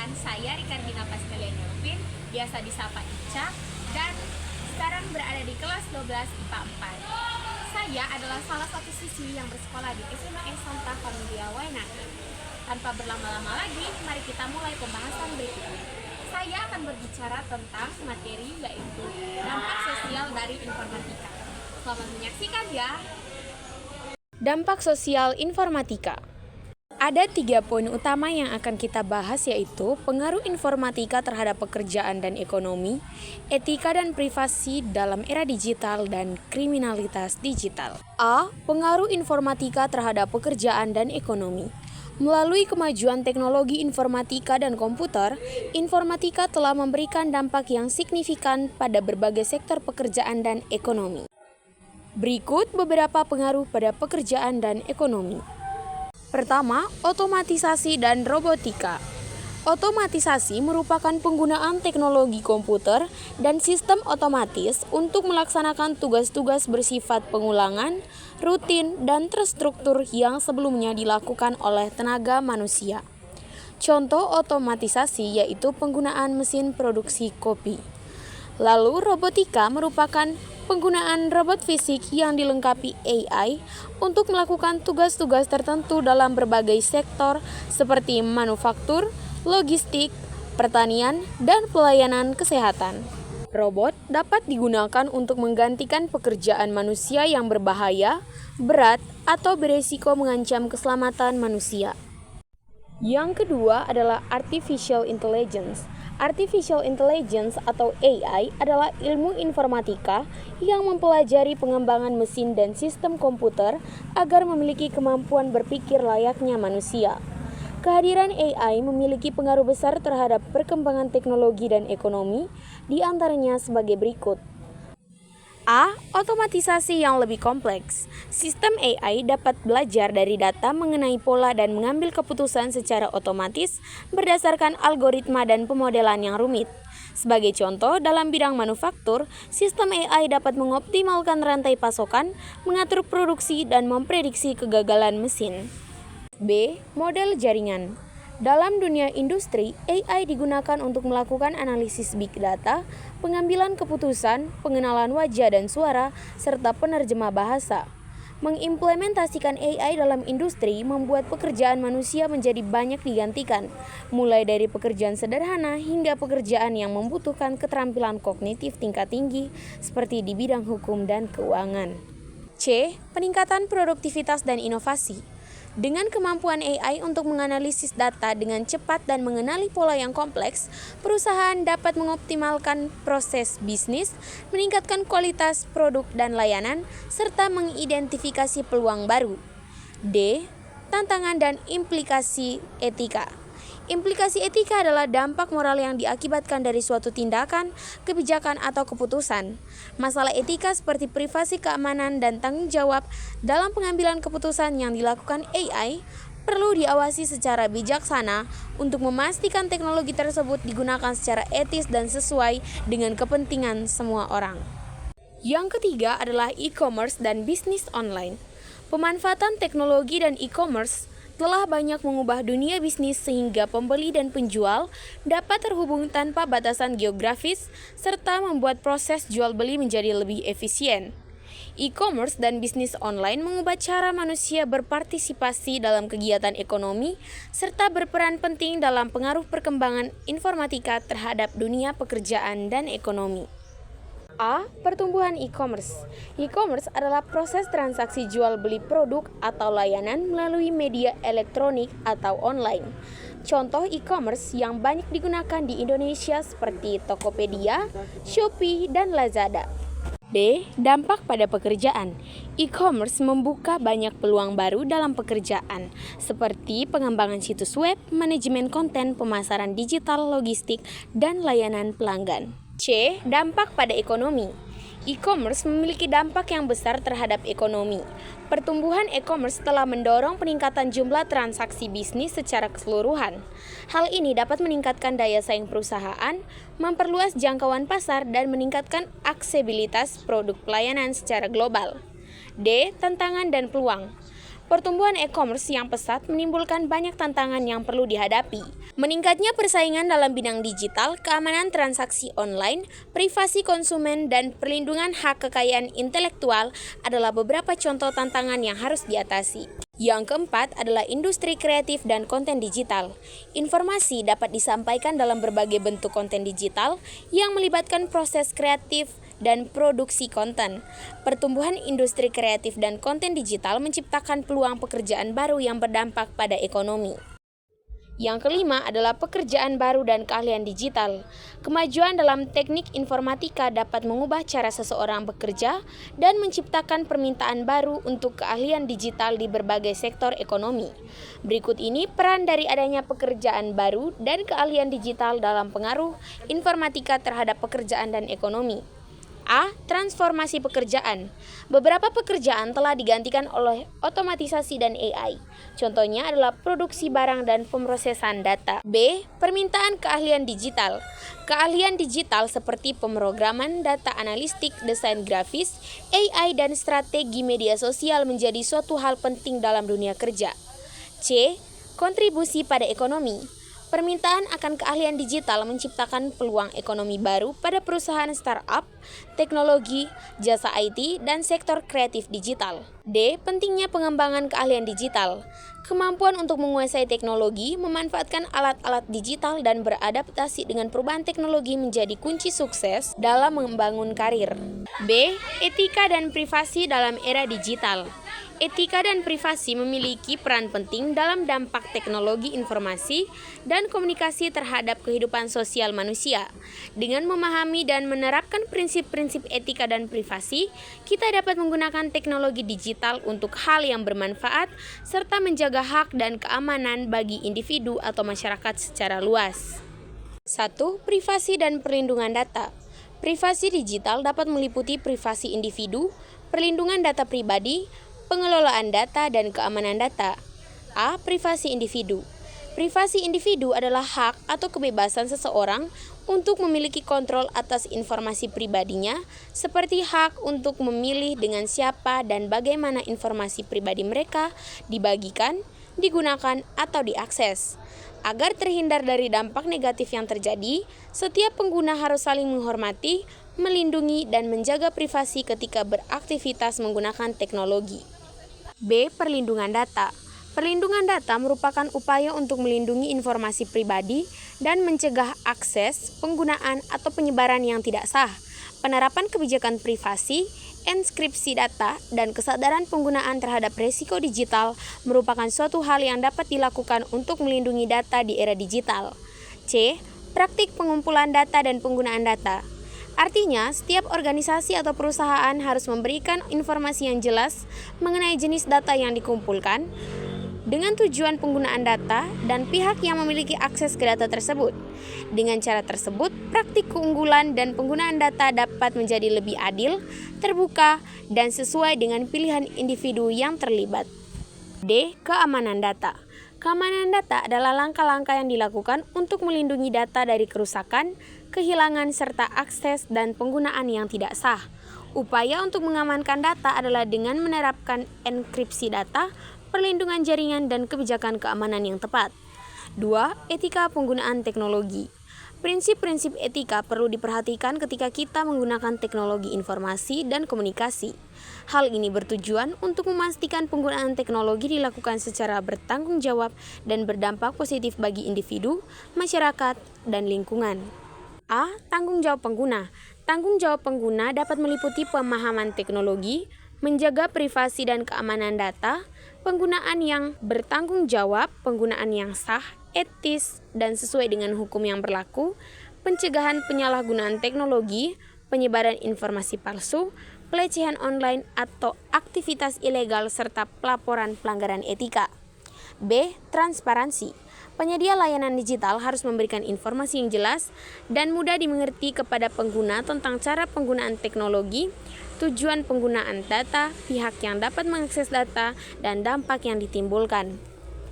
perkenalkan, saya Rikardina Pascalian Yelvin, biasa disapa Ica, dan sekarang berada di kelas 12 IPA 4. Saya adalah salah satu siswi yang bersekolah di SMA Santa Familia Wainaki. Tanpa berlama-lama lagi, mari kita mulai pembahasan berikutnya. Saya akan berbicara tentang materi yaitu dampak sosial dari informatika. Selamat menyaksikan ya. Dampak sosial informatika. Ada 3 poin utama yang akan kita bahas, yaitu pengaruh informatika terhadap pekerjaan dan ekonomi, etika dan privasi dalam era digital, dan kriminalitas digital. A. Pengaruh informatika terhadap pekerjaan dan ekonomi. Melalui kemajuan teknologi informatika dan komputer, informatika telah memberikan dampak yang signifikan pada berbagai sektor pekerjaan dan ekonomi. Berikut beberapa pengaruh pada pekerjaan dan ekonomi. Pertama, otomatisasi dan robotika. Otomatisasi merupakan penggunaan teknologi komputer dan sistem otomatis untuk melaksanakan tugas-tugas bersifat pengulangan, rutin, dan terstruktur yang sebelumnya dilakukan oleh tenaga manusia. Contoh otomatisasi yaitu penggunaan mesin produksi kopi. Lalu, robotika merupakan penggunaan robot fisik yang dilengkapi AI untuk melakukan tugas-tugas tertentu dalam berbagai sektor seperti manufaktur, logistik, pertanian, dan pelayanan kesehatan. Robot dapat digunakan untuk menggantikan pekerjaan manusia yang berbahaya, berat, atau beresiko mengancam keselamatan manusia. Yang kedua adalah artificial intelligence. Artificial intelligence atau AI adalah ilmu informatika yang mempelajari pengembangan mesin dan sistem komputer agar memiliki kemampuan berpikir layaknya manusia. Kehadiran AI memiliki pengaruh besar terhadap perkembangan teknologi dan ekonomi, di antaranya sebagai berikut. A. Otomatisasi yang lebih kompleks. Sistem AI dapat belajar dari data mengenai pola dan mengambil keputusan secara otomatis berdasarkan algoritma dan pemodelan yang rumit. Sebagai contoh, dalam bidang manufaktur, sistem AI dapat mengoptimalkan rantai pasokan, mengatur produksi, dan memprediksi kegagalan mesin. B. Model jaringan. Dalam dunia industri, AI digunakan untuk melakukan analisis big data, pengambilan keputusan, pengenalan wajah dan suara, serta penerjemah bahasa. Mengimplementasikan AI dalam industri membuat pekerjaan manusia menjadi banyak digantikan, mulai dari pekerjaan sederhana hingga pekerjaan yang membutuhkan keterampilan kognitif tingkat tinggi, seperti di bidang hukum dan keuangan. C. Peningkatan produktivitas dan inovasi. Dengan kemampuan AI untuk menganalisis data dengan cepat dan mengenali pola yang kompleks, perusahaan dapat mengoptimalkan proses bisnis, meningkatkan kualitas produk dan layanan, serta mengidentifikasi peluang baru. D. Tantangan dan implikasi etika. Implikasi etika adalah dampak moral yang diakibatkan dari suatu tindakan, kebijakan, atau keputusan. Masalah etika seperti privasi, keamanan, dan tanggung jawab dalam pengambilan keputusan yang dilakukan AI perlu diawasi secara bijaksana untuk memastikan teknologi tersebut digunakan secara etis dan sesuai dengan kepentingan semua orang. Yang ketiga adalah e-commerce dan bisnis online. Pemanfaatan teknologi dan e-commerce telah banyak mengubah dunia bisnis sehingga pembeli dan penjual dapat terhubung tanpa batasan geografis serta membuat proses jual beli menjadi lebih efisien. E-commerce dan bisnis online mengubah cara manusia berpartisipasi dalam kegiatan ekonomi serta berperan penting dalam pengaruh perkembangan informatika terhadap dunia pekerjaan dan ekonomi. A. Pertumbuhan e-commerce. E-commerce adalah proses transaksi jual beli produk atau layanan melalui media elektronik atau online. Contoh e-commerce yang banyak digunakan di Indonesia seperti Tokopedia, Shopee, dan Lazada. B. Dampak pada pekerjaan. E-commerce membuka banyak peluang baru dalam pekerjaan, seperti pengembangan situs web, manajemen konten, pemasaran digital, logistik, dan layanan pelanggan. C. Dampak pada ekonomi. E-commerce memiliki dampak yang besar terhadap ekonomi. Pertumbuhan e-commerce telah mendorong peningkatan jumlah transaksi bisnis secara keseluruhan. Hal ini dapat meningkatkan daya saing perusahaan, memperluas jangkauan pasar, dan meningkatkan aksesibilitas produk pelayanan secara global. D. Tantangan dan peluang. Pertumbuhan e-commerce yang pesat menimbulkan banyak tantangan yang perlu dihadapi. Meningkatnya persaingan dalam bidang digital, keamanan transaksi online, privasi konsumen, dan perlindungan hak kekayaan intelektual adalah beberapa contoh tantangan yang harus diatasi. Yang keempat adalah industri kreatif dan konten digital. Informasi dapat disampaikan dalam berbagai bentuk konten digital yang melibatkan proses kreatif dan produksi konten. Pertumbuhan industri kreatif dan konten digital menciptakan peluang pekerjaan baru yang berdampak pada ekonomi. Yang kelima adalah pekerjaan baru dan keahlian digital. Kemajuan dalam teknik informatika dapat mengubah cara seseorang bekerja dan menciptakan permintaan baru untuk keahlian digital di berbagai sektor ekonomi. Berikut ini peran dari adanya pekerjaan baru dan keahlian digital dalam pengaruh informatika terhadap pekerjaan dan ekonomi. A. Transformasi pekerjaan. Beberapa pekerjaan telah digantikan oleh otomatisasi dan AI. Contohnya adalah produksi barang dan pemrosesan data. B. Permintaan keahlian digital. Keahlian digital seperti pemrograman, data analistik, desain grafis, AI, dan strategi media sosial menjadi suatu hal penting dalam dunia kerja. C. Kontribusi pada ekonomi. Permintaan akan keahlian digital menciptakan peluang ekonomi baru pada perusahaan startup, teknologi, jasa IT, dan sektor kreatif digital. D. Pentingnya pengembangan keahlian digital. Kemampuan untuk menguasai teknologi, memanfaatkan alat-alat digital, dan beradaptasi dengan perubahan teknologi menjadi kunci sukses dalam membangun karir. B. Etika dan privasi dalam era digital. Etika dan privasi memiliki peran penting dalam dampak teknologi informasi dan komunikasi terhadap kehidupan sosial manusia. Dengan memahami dan menerapkan prinsip-prinsip etika dan privasi, kita dapat menggunakan teknologi digital untuk hal yang bermanfaat serta menjaga hak dan keamanan bagi individu atau masyarakat secara luas. 1. Privasi dan perlindungan data. Privasi digital dapat meliputi privasi individu, perlindungan data pribadi, pengelolaan data, dan keamanan data. A. Privasi individu. Privasi individu adalah hak atau kebebasan seseorang untuk memiliki kontrol atas informasi pribadinya, seperti hak untuk memilih dengan siapa dan bagaimana informasi pribadi mereka dibagikan, digunakan, atau diakses. Agar terhindar dari dampak negatif yang terjadi, setiap pengguna harus saling menghormati, melindungi, dan menjaga privasi ketika beraktivitas menggunakan teknologi. B. Perlindungan data. Perlindungan data merupakan upaya untuk melindungi informasi pribadi dan mencegah akses, penggunaan, atau penyebaran yang tidak sah. Penerapan kebijakan privasi, enskripsi data, dan kesadaran penggunaan terhadap risiko digital merupakan suatu hal yang dapat dilakukan untuk melindungi data di era digital. C. Praktik pengumpulan data dan penggunaan data. Artinya, setiap organisasi atau perusahaan harus memberikan informasi yang jelas mengenai jenis data yang dikumpulkan, dengan tujuan penggunaan data, dan pihak yang memiliki akses ke data tersebut. Dengan cara tersebut, praktik keunggulan dan penggunaan data dapat menjadi lebih adil, terbuka, dan sesuai dengan pilihan individu yang terlibat. D. Keamanan data. Keamanan data adalah langkah-langkah yang dilakukan untuk melindungi data dari kerusakan, kehilangan, serta akses dan penggunaan yang tidak sah. Upaya untuk mengamankan data adalah dengan menerapkan enkripsi data, perlindungan jaringan, dan kebijakan keamanan yang tepat. 2. Etika penggunaan teknologi. Prinsip-prinsip etika perlu diperhatikan ketika kita menggunakan teknologi informasi dan komunikasi. Hal ini bertujuan untuk memastikan penggunaan teknologi dilakukan secara bertanggung jawab dan berdampak positif bagi individu, masyarakat, dan lingkungan. A. Tanggung jawab pengguna. Tanggung jawab pengguna dapat meliputi pemahaman teknologi, menjaga privasi dan keamanan data, penggunaan yang bertanggung jawab, penggunaan yang sah, etis, dan sesuai dengan hukum yang berlaku, pencegahan penyalahgunaan teknologi, penyebaran informasi palsu, pelecehan online atau aktivitas ilegal, serta pelaporan pelanggaran etika. B. Transparansi. Penyedia layanan digital harus memberikan informasi yang jelas dan mudah dimengerti kepada pengguna tentang cara penggunaan teknologi, tujuan penggunaan data, pihak yang dapat mengakses data, dan dampak yang ditimbulkan.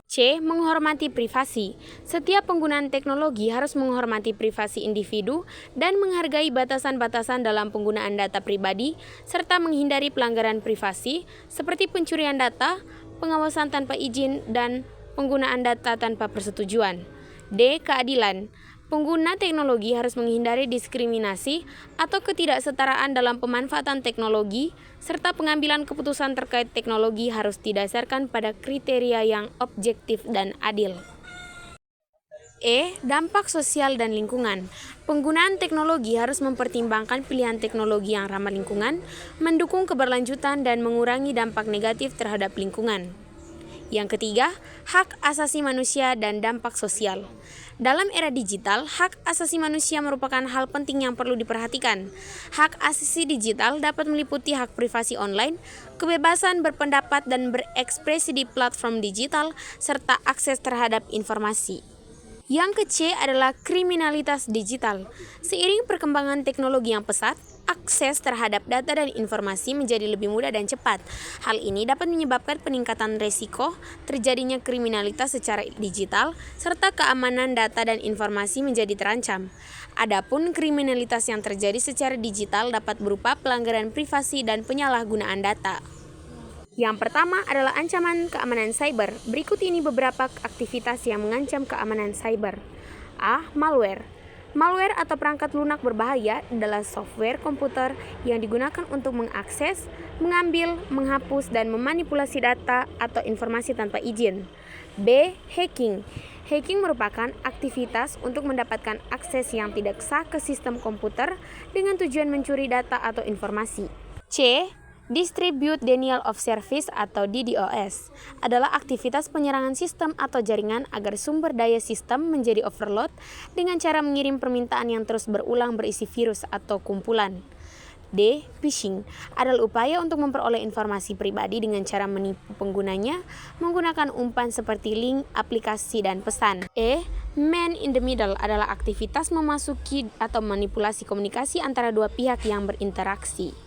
C. Menghormati privasi. Setiap penggunaan teknologi harus menghormati privasi individu dan menghargai batasan-batasan dalam penggunaan data pribadi, serta menghindari pelanggaran privasi seperti pencurian data, pengawasan tanpa izin, dan penggunaan data tanpa persetujuan. D. Keadilan. Pengguna teknologi harus menghindari diskriminasi atau ketidaksetaraan dalam pemanfaatan teknologi, serta pengambilan keputusan terkait teknologi harus didasarkan pada kriteria yang objektif dan adil. E. Dampak sosial dan lingkungan. Penggunaan teknologi harus mempertimbangkan pilihan teknologi yang ramah lingkungan, mendukung keberlanjutan, dan mengurangi dampak negatif terhadap lingkungan. Yang ketiga, hak asasi manusia dan dampak sosial. Dalam era digital, hak asasi manusia merupakan hal penting yang perlu diperhatikan. Hak asasi digital dapat meliputi hak privasi online, kebebasan berpendapat dan berekspresi di platform digital, serta akses terhadap informasi. Yang ke-C adalah kriminalitas digital. Seiring perkembangan teknologi yang pesat, akses terhadap data dan informasi menjadi lebih mudah dan cepat. Hal ini dapat menyebabkan peningkatan resiko terjadinya kriminalitas secara digital, serta keamanan data dan informasi menjadi terancam. Adapun kriminalitas yang terjadi secara digital dapat berupa pelanggaran privasi dan penyalahgunaan data. Yang pertama adalah ancaman keamanan cyber. Berikut ini beberapa aktivitas yang mengancam keamanan cyber. A. Malware. Malware atau perangkat lunak berbahaya adalah software komputer yang digunakan untuk mengakses, mengambil, menghapus, dan memanipulasi data atau informasi tanpa izin. B. Hacking. Hacking merupakan aktivitas untuk mendapatkan akses yang tidak sah ke sistem komputer dengan tujuan mencuri data atau informasi. C. Distribute Denial of Service atau DDoS adalah aktivitas penyerangan sistem atau jaringan agar sumber daya sistem menjadi overload dengan cara mengirim permintaan yang terus berulang berisi virus atau kumpulan. D. Phishing adalah upaya untuk memperoleh informasi pribadi dengan cara menipu penggunanya menggunakan umpan seperti link, aplikasi, dan pesan. E. Man in the middle adalah aktivitas memasuki atau manipulasi komunikasi antara dua pihak yang berinteraksi.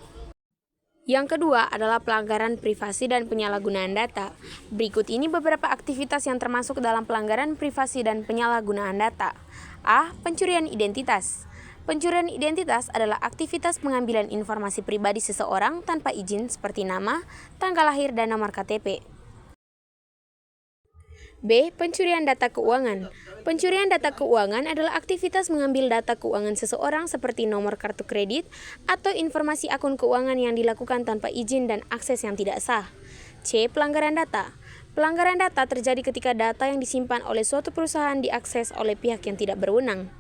Yang kedua adalah pelanggaran privasi dan penyalahgunaan data. Berikut ini beberapa aktivitas yang termasuk dalam pelanggaran privasi dan penyalahgunaan data. A. Pencurian identitas. Pencurian identitas adalah aktivitas pengambilan informasi pribadi seseorang tanpa izin seperti nama, tanggal lahir, dan nomor KTP. B. Pencurian data keuangan. Pencurian data keuangan adalah aktivitas mengambil data keuangan seseorang seperti nomor kartu kredit atau informasi akun keuangan yang dilakukan tanpa izin dan akses yang tidak sah. C. Pelanggaran data. Pelanggaran data terjadi ketika data yang disimpan oleh suatu perusahaan diakses oleh pihak yang tidak berwenang.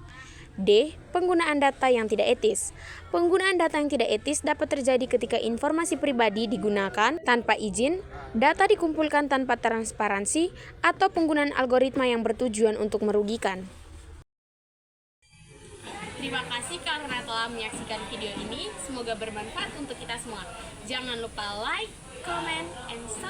D. Penggunaan data yang tidak etis. Penggunaan data yang tidak etis dapat terjadi ketika informasi pribadi digunakan tanpa izin, data dikumpulkan tanpa transparansi, atau penggunaan algoritma yang bertujuan untuk merugikan. Terima kasih karena telah menyaksikan video ini. Semoga bermanfaat untuk kita semua. Jangan lupa like, comment, and subscribe.